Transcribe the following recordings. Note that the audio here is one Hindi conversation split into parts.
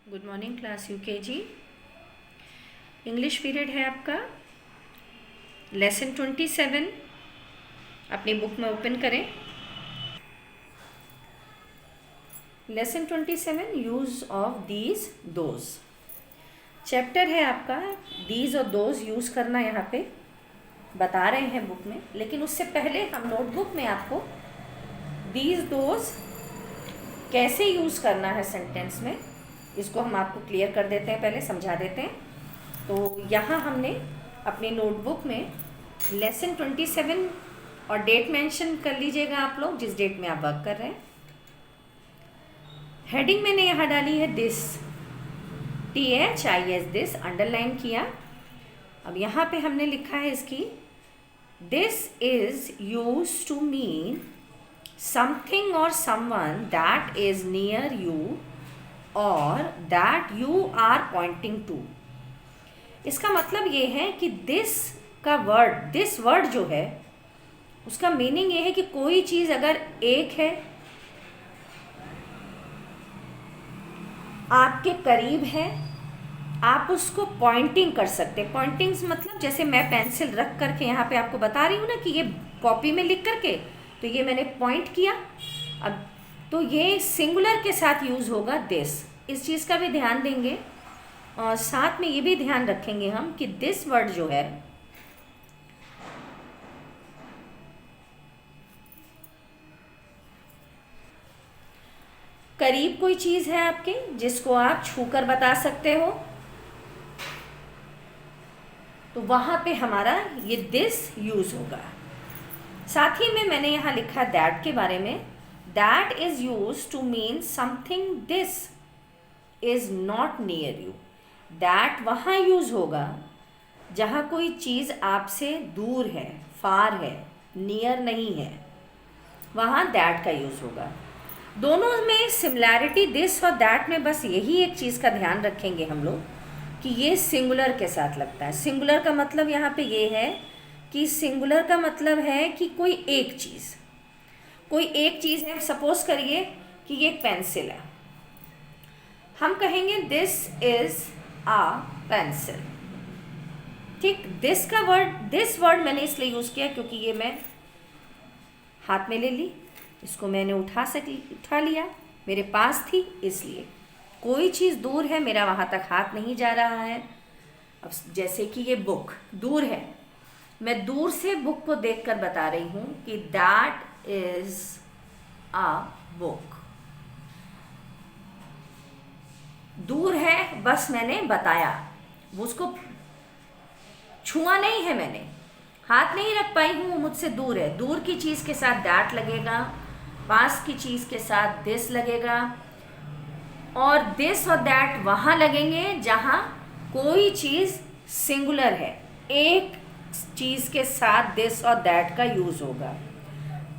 Good morning class UKG. English period है आपका। लेसन 27 अपनी बुक में ओपन करें। Lesson 27 use of these those chapter है आपका। दीज और दोज यूज़ करना यहाँ पे बता रहे हैं बुक में, लेकिन उससे पहले हम नोटबुक में आपको दीज दोज कैसे यूज़ करना है सेंटेंस में, इसको हम आपको क्लियर कर देते हैं, पहले समझा देते हैं। तो यहाँ हमने अपनी नोटबुक में लेसन 27 और डेट मेंशन कर लीजिएगा आप लोग, जिस डेट में आप वर्क कर रहे हैं। हेडिंग मैंने यहाँ डाली है दिस, THIS, दिस अंडरलाइन किया। अब यहाँ पे हमने लिखा है इसकी, this is use to mean something और someone that is near you और that you are pointing to. इसका मतलब ये है कि दिस का वर्ड, दिस वर्ड जो है उसका मीनिंग ये है कि कोई चीज़ अगर एक है, आपके करीब है, आप उसको पॉइंटिंग कर सकते हैं। पॉइंटिंग्स मतलब जैसे मैं पेंसिल रख करके यहाँ पे आपको बता रही हूँ ना कि ये कॉपी में लिख करके, तो ये मैंने पॉइंट किया। अब तो ये सिंगुलर के साथ यूज़ होगा दिस, इस चीज़ का भी ध्यान देंगे। और साथ में ये भी ध्यान रखेंगे हम कि दिस वर्ड जो है करीब कोई चीज़ है आपके जिसको आप छूकर बता सकते हो, तो वहाँ पे हमारा ये दिस यूज़ होगा। साथ ही में मैंने यहाँ लिखा दैट के बारे में, that is use to mean something this is not near you. That वहाँ यूज होगा जहाँ कोई चीज़ आपसे दूर है, फार है, नियर नहीं है, वहाँ दैट का यूज़ होगा। दोनों में सिमिलैरिटी दिस और दैट में बस यही एक चीज़ का ध्यान रखेंगे हम लोग कि ये सिंगुलर के साथ लगता है। सिंगुलर का मतलब यहाँ पे ये है कि सिंगुलर का मतलब है कि कोई एक चीज़, कोई एक चीज़ है। सपोज करिए कि ये एक पेंसिल है, हम कहेंगे दिस इज आ पेंसिल। ठीक, दिस का वर्ड, दिस वर्ड मैंने इसलिए यूज़ किया क्योंकि ये मैं हाथ में ले ली, इसको मैंने उठा लिया, मेरे पास थी, इसलिए कोई चीज़ दूर है, मेरा वहाँ तक हाथ नहीं जा रहा है। अब जैसे कि ये बुक दूर है, मैं दूर से बुक को देखकर बता रही हूँ कि दैट इज आ बुक। दूर है, बस मैंने बताया, उसको छुआ नहीं है, मैंने हाथ नहीं रख पाई हूँ, वो मुझसे दूर है। दूर की चीज़ के साथ दैट लगेगा, पास की चीज़ के साथ दिस लगेगा, और दिस और दैट वहाँ लगेंगे जहाँ कोई चीज़ सिंगुलर है, एक चीज़ के साथ दिस और दैट का यूज़ होगा।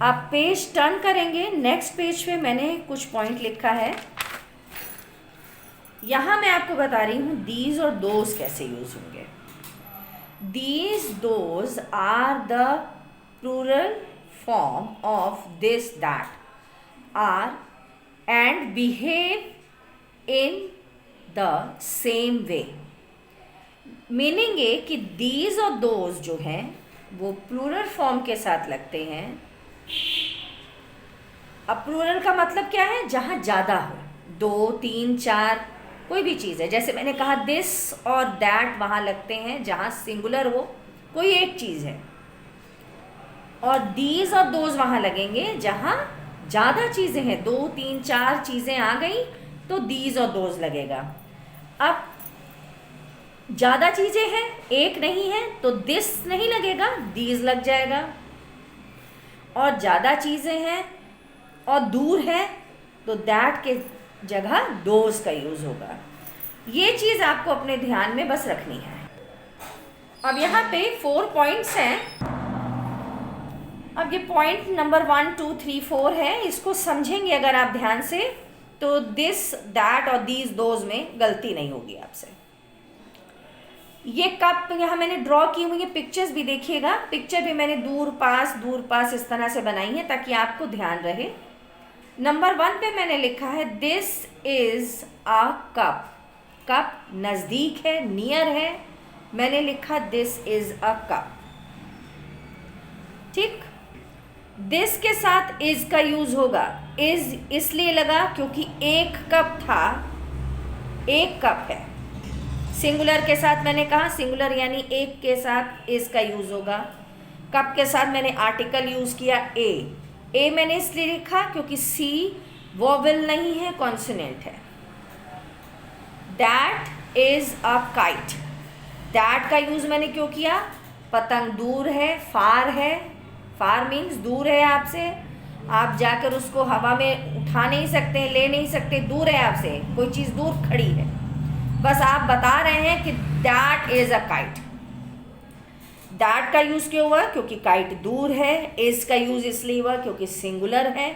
आप पेज टर्न करेंगे, नेक्स्ट पेज पे मैंने कुछ पॉइंट लिखा है, यहाँ मैं आपको बता रही हूँ दीज और दोज कैसे यूज़ होंगे। These those are the plural form of this that are and behave in the same way. Meaning ये कि दीज और दोज जो हैं वो प्लूरल फॉर्म के साथ लगते हैं। अब प्लूरल का मतलब क्या है? जहाँ ज़्यादा हो, 2, 3, 4, कोई भी चीज़ है। जैसे मैंने कहा दिस और दैट वहाँ लगते हैं जहाँ सिंगुलर हो, कोई एक चीज़ है, और दीज और दोज वहाँ लगेंगे जहाँ ज़्यादा चीज़ें हैं, 2, 3, 4 चीज़ें आ गई तो दीज और दोज लगेगा। अब ज़्यादा चीज़ें हैं, एक नहीं है, तो दिस नहीं लगेगा, दीज लग जाएगा। और ज़्यादा चीज़ें हैं और दूर है तो दैट के जगह दोज का यूज़ होगा। ये चीज़ आपको अपने ध्यान में बस रखनी है। अब यहाँ पे 4 पॉइंट्स हैं। अब ये पॉइंट नंबर 1, 2, 3, 4 है, इसको समझेंगे अगर आप ध्यान से तो दिस, दैट और दीज, दोज में गलती नहीं होगी आपसे। ये कप यहाँ मैंने ड्रॉ की हुई है, पिक्चर्स भी देखिएगा, पिक्चर भी मैंने दूर पास इस तरह से बनाई है ताकि आपको ध्यान रहे। नंबर 1 पे मैंने लिखा है this is a cup. Cup नज़दीक है, नियर है, मैंने लिखा दिस इज़ अ कप। ठीक, दिस के साथ इज़ का यूज़ होगा। इज़ इसलिए लगा क्योंकि एक कप था, एक कप है। सिंगुलर के साथ मैंने कहा, सिंगुलर यानी एक के साथ इज़ का यूज़ होगा। कप के साथ मैंने आर्टिकल यूज़ किया ए मैंने इसलिए लिखा क्योंकि सी वोवेल नहीं है, कॉन्सोनेंट है। That is a kite, that का यूज़ मैंने क्यों किया, पतंग दूर है, फार मीन्स दूर है आपसे, आप जाकर उसको हवा में उठा नहीं सकते, ले नहीं सकते, दूर है आपसे, कोई चीज़ दूर खड़ी है, बस आप बता रहे हैं कि that is a kite. That का यूज़ क्यों हुआ, क्योंकि काइट दूर है। इज़ का यूज़ इसलिए हुआ क्योंकि सिंगुलर है।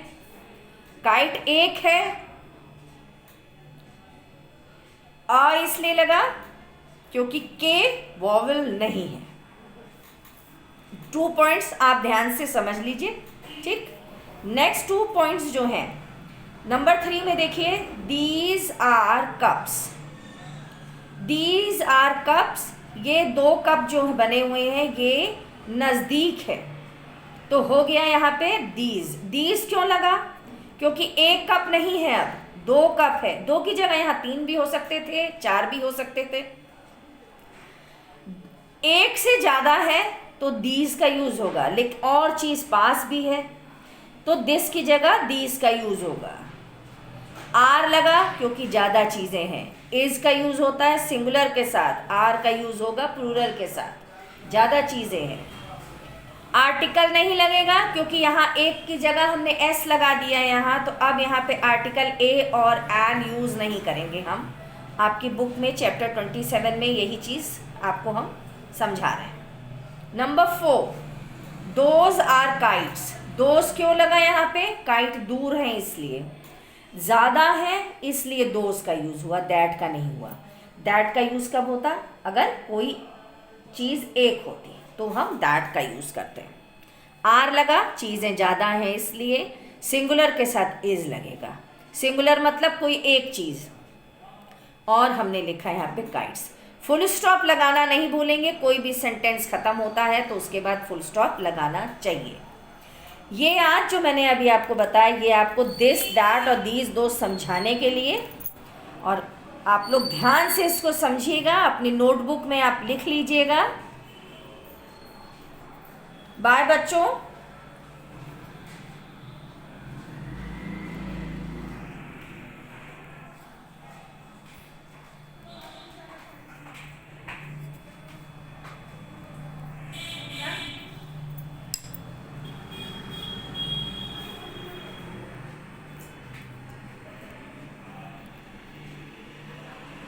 काइट एक है। इसलिए लगा क्योंकि के वॉवल नहीं है। 2 पॉइंट्स आप ध्यान से समझ लीजिए। ठीक, नेक्स्ट 2 पॉइंट्स जो हैं, नंबर 3 में देखिए, these are cups. These are cups, ये 2 कप जो बने हुए हैं ये नज़दीक है, तो हो गया यहाँ पे दीज। दीज क्यों लगा, क्योंकि एक कप नहीं है, अब 2 कप है। 2 की जगह यहाँ 3 भी हो सकते थे, 4 भी हो सकते थे। एक से ज़्यादा है तो दीज का यूज़ होगा, लेकिन और चीज़ पास भी है तो दिस की जगह दीज का यूज़ होगा। आर लगा क्योंकि ज़्यादा चीज़ें हैं। इज़ का यूज़ होता है सिंगुलर के साथ, आर का यूज़ होगा प्लूरल के साथ, ज़्यादा चीज़ें हैं। आर्टिकल नहीं लगेगा क्योंकि यहाँ एक की जगह हमने एस लगा दिया है यहाँ, तो अब यहाँ पे आर्टिकल ए और एन यूज़ नहीं करेंगे हम। आपकी बुक में चैप्टर 27 में यही चीज़ आपको हम समझा रहे हैं। Number 4, those are kites. Those क्यों लगा यहाँ पे, काइट दूर है इसलिए, ज़्यादा है इसलिए दोज का यूज़ हुआ, दैट का नहीं हुआ। दैट का यूज़ कब होता, अगर कोई चीज़ एक होती तो हम दैट का यूज़ करते हैं। आर लगा, चीज़ें ज़्यादा हैं इसलिए, सिंगुलर के साथ इज़ लगेगा। सिंगुलर मतलब कोई एक चीज़, और हमने लिखा है यहाँ पे काइट्स। फुल स्टॉप लगाना नहीं भूलेंगे, कोई भी सेंटेंस ख़त्म होता है तो उसके बाद फुल स्टॉप लगाना चाहिए। ये आज जो मैंने अभी आपको बताया, ये आपको दिस, दैट और दीज 2 समझाने के लिए, और आप लोग ध्यान से इसको समझिएगा, अपनी नोटबुक में आप लिख लीजिएगा। बाय बच्चों।